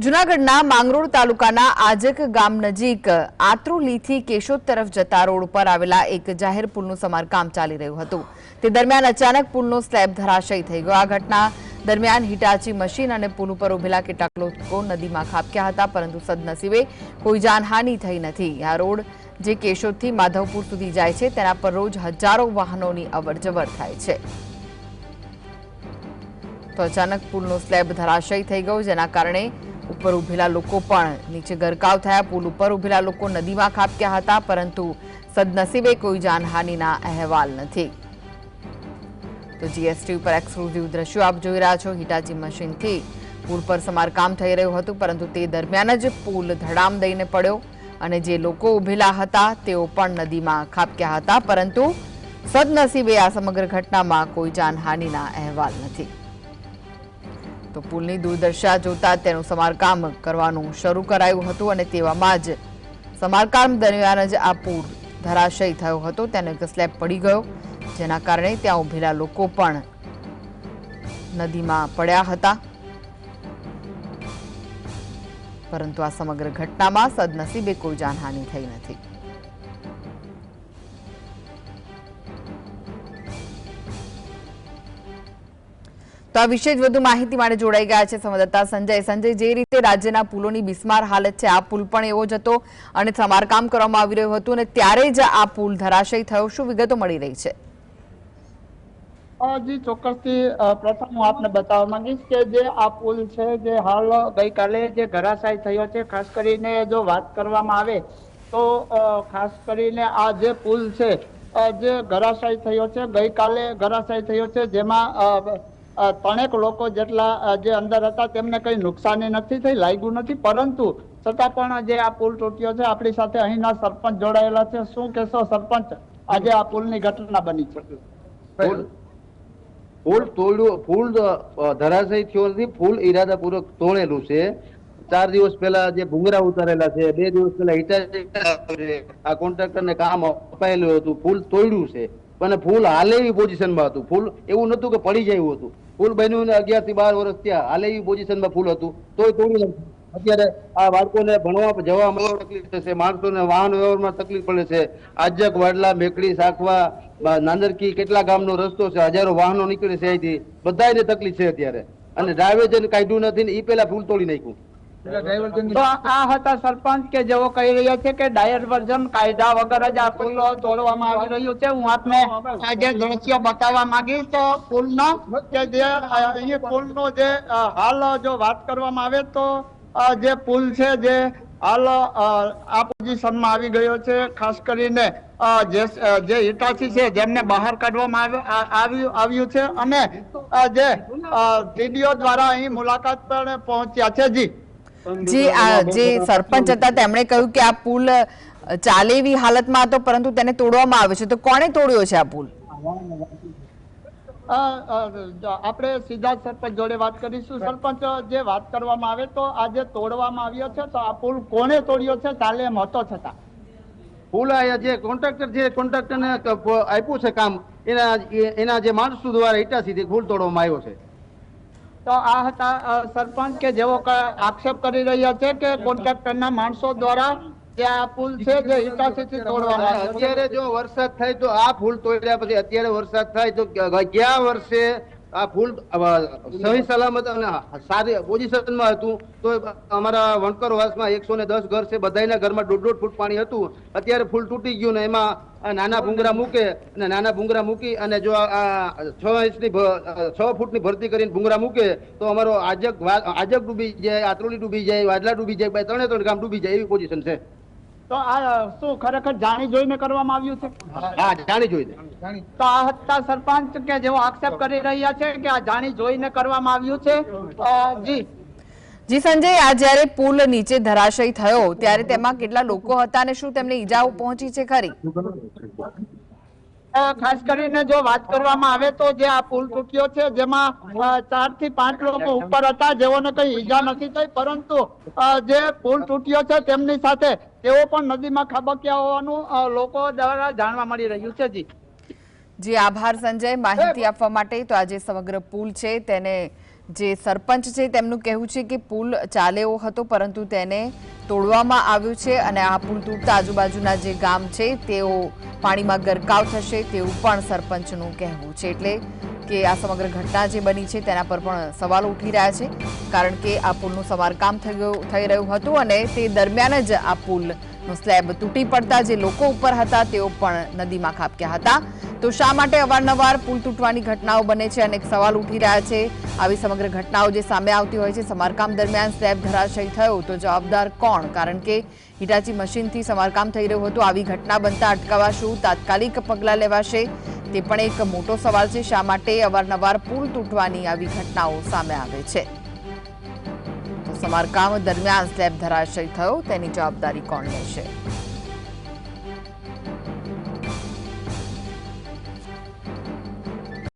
જૂનાગઢના માંગરોળ તાલુકાના આજક ગામ નજીક આત્રોલીથી કેશોદ તરફ જતા રોડ પર આવેલા એક જાહેર પુલનું સમારકામ ચાલી રહ્યું હતું। તે દરમિયાન અચાનક પુલનો સ્લેબ ધરાશયી થઈ ગયો। આ ઘટના દરમિયાન હિટાચી મશીન અને પુલ ઉપર ઉભેલા કેટલાક લોકો નદીમાં ખાબક્યા હતા, પરંતુ સદનસીબે કોઈ જાનહાનિ થઈ નથી। આ રોડ જે કેશોદથી માધવપુર સુધી જાય છે, તેના પર રોજ હજારો વાહનોની અવરજવર થાય છે। તો અચાનક પુલનો સ્લેબ ધરાશયી થઈ ગયો, જેના કારણે ઉપર ઉભેલા લોકો પણ નીચે ગરકાવ થયા। પુલ ઉપર ઉભેલા લોકો નદીમાં ખાબક્યા હતા, પરંતુ સદનસીબે કોઈ જાનહાનિના અહેવાલ નથી। તો જીએસટી ઉપર એક્સક્લુઝિવ દ્રશ્યો આપ જોઈ રહ્યા છો। હિટાચી મશીનથી પુલ પર સમારકામ થઈ રહ્યું હતું, પરંતુ તે દરમિયાન જ પુલ ધડામ દઈને પડ્યો અને જે લોકો ઉભેલા હતા તેઓ પણ નદીમાં ખાબક્યા હતા, પરંતુ સદનસીબે આ સમગ્ર ઘટનામાં કોઈ જાનહાનિના અહેવાલ નથી। તો પુલની દુર્દશા જોતા તેનું સમારકામ કરવાનું શરૂ કરાયું હતું અને તેવામાં જ સમારકામ દરમિયાન જ આ પુલ ધરાશયી થયો હતો। તેનો એક સ્લેબ પડી ગયો, જેના કારણે ત્યાં ઉભેલા લોકો પણ નદીમાં પડ્યા હતા, પરંતુ આ સમગ્ર ઘટનામાં સદનસીબે કોઈ જાનહાનિ થઈ નથી। તો આ વિશે જ વધુ માહિતી માટે જોડાઈ ગયા છે સંવાદદાતા સંજય। સંજય, જે રીતે રાજ્યના પુલોની બિસ્માર હાલત છે, આ પુલ પણ એવો જ હતો અને સમારકામ કરવામાં આવી રહ્યું હતું અને ત્યારે જ આ પુલ ધરાશયી થયો। શું વિગતો મળી રહી છે? જી ચોક્કસથી પ્રથમ હું આપને બતાવવા માંગીશ કે જે આ પુલ છે જે હાલ ગઈકાલે જે ધરાશાયી થયો છે, ખાસ કરીને જો વાત કરવામાં આવે તો ખાસ કરીને આ જે પુલ છે જે ધરાશાયી થયો છે, ગઈકાલે ધરાશાયી થયો છે, જેમાં ત્રણેક લોકો જેટલા જે અંદર હતા તેમને કઈ નુકસાની નથી થઈ, લાગ્યું નથી, પરંતુ છતાં પણ જે આ પુલ તૂટ્યો છે, આપણી સાથે અહીંના સરપંચ જોડાયેલા છે। શું કહેશો સરપંચ, આજે આ પુલની ઘટના બની છે? પુલ ધરાશયી થયો નથી, પુલ ઈરાદાપૂર્વક તોડેલું છે। 4 દિવસ પહેલા જે ભૂંગરા ઉતારેલા છે, 2 દિવસ પહેલા હિટાચી આ કોન્ટ્રાક્ટરને કામ અપાયેલું હતું, પુલ તોડ્યું છે અને પુલ હાલે એવી પોઝિશનમાં હતું। પુલ એવું નતું કે પડી જાય એવું હતું। પુલ બન્યું 11 થી 12 વર્ષ થયા, હાલે એવી પોઝિશનમાં પુલ હતું, તોય તોડી નાખ્યું। અત્યારે આ બાળકોને ભણવા જવા મળવા તકલીફ થશે, માણસોને વાહન વ્યવહારમાં તકલીફ પડે છે। આજક, વાડલા, મેકડી, સાખવા, નાંદરકી કેટલા ગામનો રસ્તો છે, હજારો વાહનો નીકળે છે, અહીંથી બધાને તકલીફ છે અત્યારે, અને ડ્રાઇવેજન કાઢ્યું નથી ને એ પેલા પુલ તોડી નાખ્યું। તો આ હતા સરપંચ કે જેઓ કહી રહ્યા છે કે ડાયવર્ઝન કાયદા વગર જ આ પુલ તોડવામાં આવી રહ્યું છે। હું આપને જે દ્રશ્ય બતાવવા માંગીશ તો પુલનો કે જે અહીં પુલનો જે હાલ જો વાત કરવામાં આવે તો જે પુલ છે જે હાલ આ પોઝિશનમાં આવી ગયો છે। ખાસ કરીને જે હિટાચી છે જેમને બહાર કાઢવામાં આવ્યું છે અને જે ટીડીઓ દ્વારા અહીં મુલાકાત પણ પહોંચ્યા છે। જે સરપંચ હતા તેમણે કહ્યું કે આ પુલ ચાલે એવી હાલતમાં હતો, પરંતુ તેને તોડવામાં આવ્યો છે। તો કોણે તોડ્યો છે આ પુલ? આપણે સીધા સરપંચ જોડે વાત કરીશું। સરપંચ, જે વાત કરવામાં આવે તો આજે તોડવામાં આવ્યો છે, તો આ પુલ કોણે તોડ્યો છે ચાલે એમ હતો છતાં? પુલ જે કોન્ટ્રાક્ટરને આપ્યું છે કામ, એના જે માણસો દ્વારા હિટાચીથી પુલ તોડવામાં આવ્યો છે। તો આ હતા સરપંચ કે જેઓ આક્ષેપ કરી રહ્યા છે કે કોન્ટ્રાક્ટરના માણસો દ્વારા જે આ પુલ છે જે હિટાચીથી તોડવામાં આવ્યો છે। અત્યારે જો વરસાદ થાય તો આ પુલ તોડ્યા પછી અત્યારે વરસાદ થાય તો ગયા વર્ષે આ પુલ સહી સલામત અને સારી પોઝિશનમાં હતું, તો અમારા વણકરવાસમાં 110 ઘર છે, બધાના ઘરમાં 1.5 ફૂટ પાણી હતું। અત્યારે પુલ તૂટી ગયું ને એમાં નાના ભૂંગરા મૂકે અને નાના ભૂંગરા મૂકી અને જો આ 6 ફૂટની ભરતી કરીને ભૂંગરા મૂકે તો અમારો આજક ડૂબી જાય, આત્રોલી ડૂબી જાય, વાડલા ડૂબી જાય, 3 ગામ ડૂબી જાય એવી પોઝિશન છે। તો આ શું ખરેખર જાણી જોઈને કરવામાં આવ્યું છે? હા, જાણી જોઈને। તો આ હતા સરપંચ કે જેઓ આક્ષેપ કરી રહ્યા છે કે આ જાણી જોઈને કરવામાં આવ્યું છે। જી સંજય, આ જ્યારે પુલ નીચે ધરાશયી થયો ત્યારે તેમાં કેટલા લોકો હતા અને શું તેમને ઈજાઓ પહોંચી છે ખરી? ખાસ કરીને જો વાત કરવામાં આવે તો જે આ પુલ તૂટ્યો છે જેમાં 4 થી 5 લોકો ઉપર હતા, જેઓને કઈ ઈજા નથી થઈ, પરંતુ જે પુલ તૂટ્યો છે તેમની સાથે તેઓ પણ નદીમાં ખાબક્યા હોવાનું લોકો દ્વારા જાણવા મળી રહ્યું છે। જી આભાર સંજય, માહિતી આપવા માટે। તો આજે સમગ્ર પુલ છે તેને જે સરપંચ છે તેમનું કહેવું છે કે પુલ ચાલે એવો હતો પરંતુ તેને તોડવામાં આવ્યો છે અને આ પુલ તૂટતા આજુબાજુના જે ગામ છે તેઓ પાણીમાં ગરકાવ થશે તેવું પણ સરપંચનું કહેવું છે. એટલે કે આ સમગ્ર ઘટના જે બની છે તેના પર પણ સવાલો ઉઠી રહ્યા છે કારણ કે આ પુલનું સમારકામ થઈ રહ્યું હતું અને તે દરમિયાન જ આ પુલનો સ્લેબ તૂટી પડતા જે લોકો ઉપર હતા તેઓ પણ નદીમાં ખાબક્યા હતા. તો શા માટે અવારનવાર પુલ તૂટવાની ઘટનાઓ બને છે? અનેક સવાલ ઉઠી રહ્યા છે. આવી સમગ્ર ઘટનાઓ જે સામે આવતી હોય છે, સમારકામ દરમિયાન સ્લેબ ધરાશયી થયો તો જવાબદાર કોણ? કારણ કે હિટાચી મશીનથી સમારકામ થઈ રહ્યું હતું. આવી ઘટના બનતા અટકાવવા શું તાત્કાલિક પગલાં લેવાશે? તે પણ એક મોટો સવાલ છે. શા માટે અવારનવાર પુલ તૂટવાની આવી ઘટનાઓ સામે આવે છે? તો સમારકામ દરમિયાન સ્લેબ ધરાશયી થયો તેની જવાબદારી કોણ લેશે?